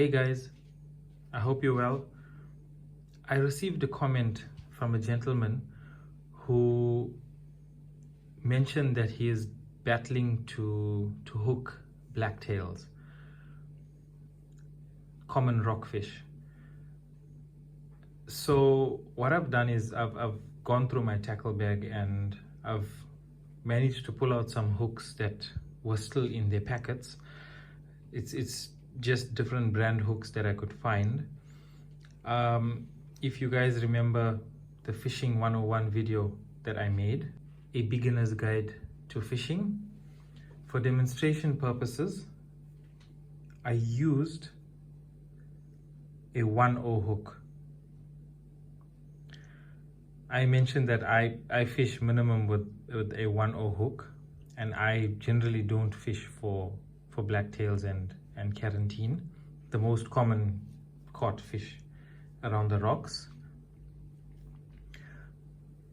Hey guys, I hope you're well. I received a comment from a gentleman who mentioned that he is battling to hook blacktails, common rockfish. So what I've done is I've gone through my tackle bag and I've managed to pull out some hooks that were still in their packets. It's just different brand hooks that I could find. If you guys remember the Fishing 101 video that I made, a beginner's guide to fishing, for demonstration purposes, I used a 1-0 hook. I mentioned that I fish minimum with a 1-0 hook, and I generally don't fish for blacktails and carantine, the most common caught fish around the rocks.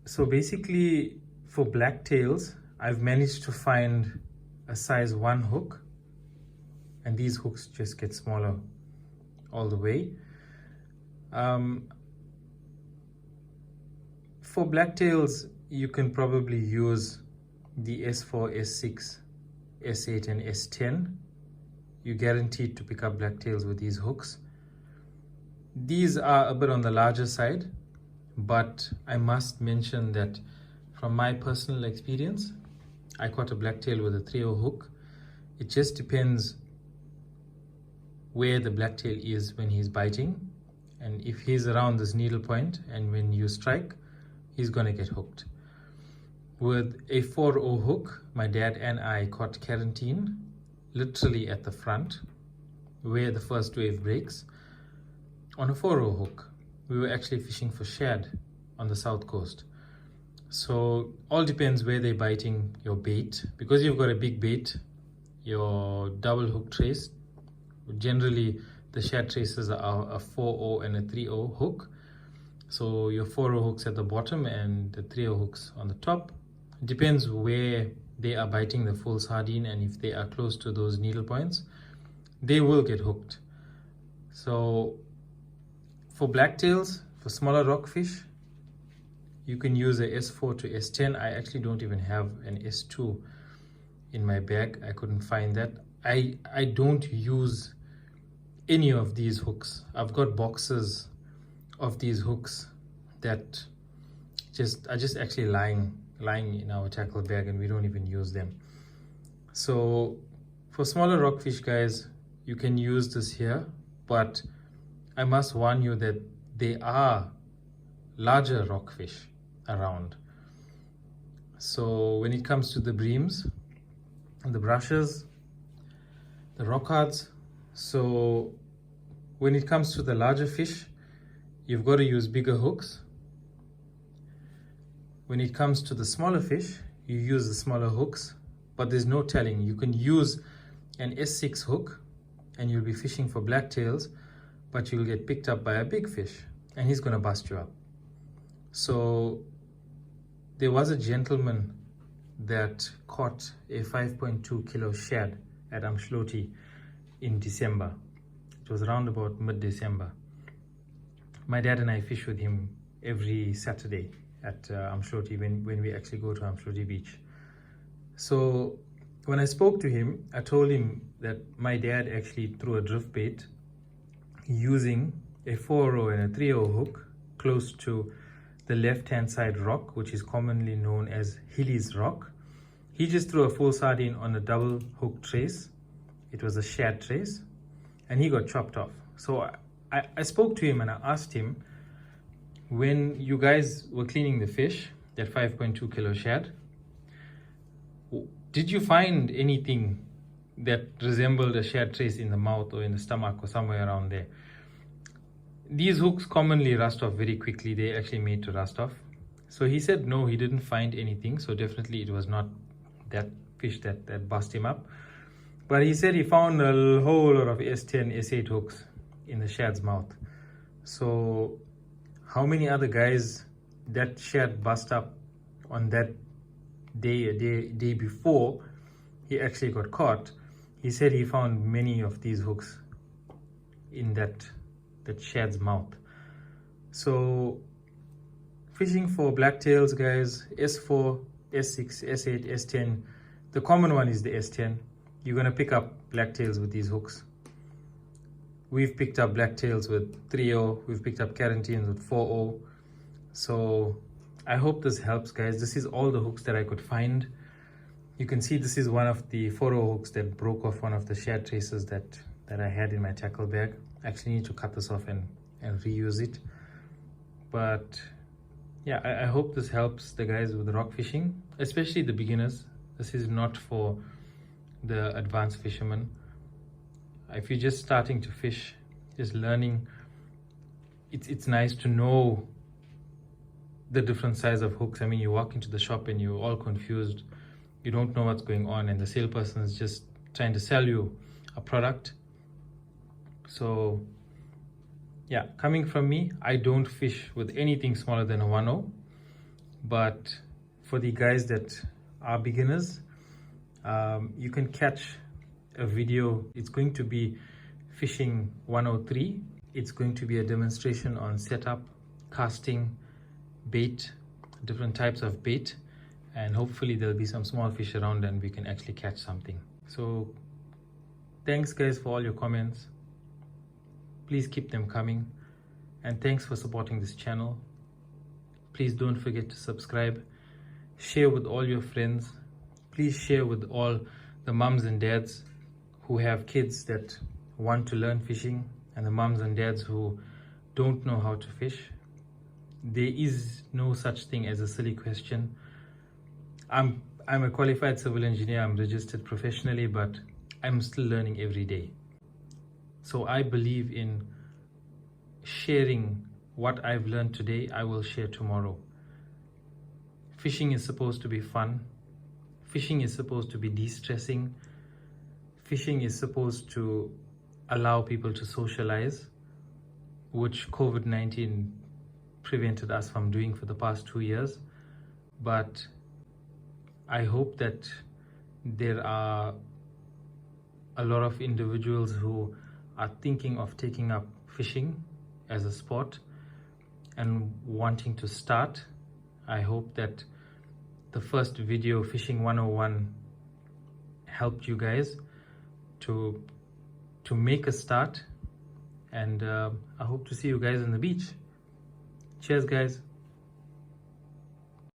So basically for blacktails, I've managed to find a size 1 hook, and these hooks just get smaller all the way. For blacktails, you can probably use the S4, S6, S8 and S10. You're guaranteed to pick up blacktails with these hooks. These are a bit on the larger side, but I must mention that from my personal experience, I caught a blacktail with a 3-0 hook. It just depends where the blacktail is when he's biting, and if he's around this needle point and when you strike, he's gonna get hooked. With a 4-0 hook, my dad and I caught carantine literally at the front where the first wave breaks. On a 4-0 hook, we were actually fishing for shad on the south coast. So all depends where they're biting your bait. Because you've got a big bait, your double hook trace, generally the shad traces are a 4-0 and a 3-0 hook. So your 4-0 hooks at the bottom and the 3-0 hooks on the top. It depends where they are biting the full sardine, and if they are close to those needle points, they will get hooked. So for blacktails, for smaller rockfish, you can use a S4 to S10. I actually don't even have an S2 in my bag. I couldn't find that. I don't use any of these hooks. I've got boxes of these hooks that are just actually lying in our tackle bag, and we don't even use them. So for smaller rockfish, guys, you can use this here, but I must warn you that there are larger rockfish around. So when it comes to the breams, the brushes, the rockhards, so when it comes to the larger fish, you've got to use bigger hooks. When it comes to the smaller fish, you use the smaller hooks, but there's no telling. You can use an S6 hook and you'll be fishing for blacktails, but you'll get picked up by a big fish and he's gonna bust you up. So there was a gentleman that caught a 5.2 kilo shad at Umdloti in December. It was around about mid-December. My dad and I fish with him every Saturday at Umdloti when we actually go to Umdloti Beach. So when I spoke to him, I told him that my dad actually threw a drift bait using a 4-0 and a 3-0 hook close to the left-hand side rock, which is commonly known as Hilly's Rock. He just threw a full sardine on a double hook trace. It was a shad trace, and he got chopped off. So I spoke to him and I asked him, when you guys were cleaning the fish, that 5.2 kilo shad, did you find anything that resembled a shad trace in the mouth or in the stomach or somewhere around there? These hooks commonly rust off very quickly. They're actually made to rust off. So he said no, he didn't find anything. So definitely it was not that fish that bust him up. But he said he found a whole lot of S10, S8 hooks in the shad's mouth. So how many other guys that shad bust up on that day before he actually got caught? He said he found many of these hooks in that shad's mouth. So fishing for blacktails, guys, S4, S6, S8, S10, the common one is the S10. You're going to pick up blacktails with these hooks. We've picked up blacktails with 3.0, we've picked up Carantines with 4.0. So I hope this helps, guys. This is all the hooks that I could find. You can see this is one of the 4.0 hooks that broke off one of the shad traces that I had in my tackle bag. I actually need to cut this off and reuse it. But yeah, I hope this helps the guys with rock fishing, especially the beginners. This is not for the advanced fishermen. If you're just starting to fish, just learning, it's nice to know the different size of hooks. I mean, you walk into the shop and you're all confused. You don't know what's going on, and the salesperson is just trying to sell you a product. So yeah, coming from me, I don't fish with anything smaller than a 1.0. But for the guys that are beginners, you can catch a video. It's going to be fishing 103. It's going to be a demonstration on setup, casting, bait, different types of bait, and hopefully there'll be some small fish around and we can actually catch something. So thanks, guys, for all your comments. Please keep them coming, and thanks for supporting this channel. Please don't forget to subscribe, share with all your friends. Please share with all the mums and dads who have kids that want to learn fishing, and the mums and dads who don't know how to fish. There is no such thing as a silly question. I'm a qualified civil engineer, I'm registered professionally, but I'm still learning every day. So I believe in sharing what I've learned today, I will share tomorrow. Fishing is supposed to be fun. Fishing is supposed to be de-stressing. Fishing is supposed to allow people to socialize, which COVID-19 prevented us from doing for the past 2 years. But I hope that there are a lot of individuals who are thinking of taking up fishing as a sport and wanting to start. I hope that the first video, Fishing 101, helped you guys to make a start, and I hope to see you guys on the beach. Cheers, guys.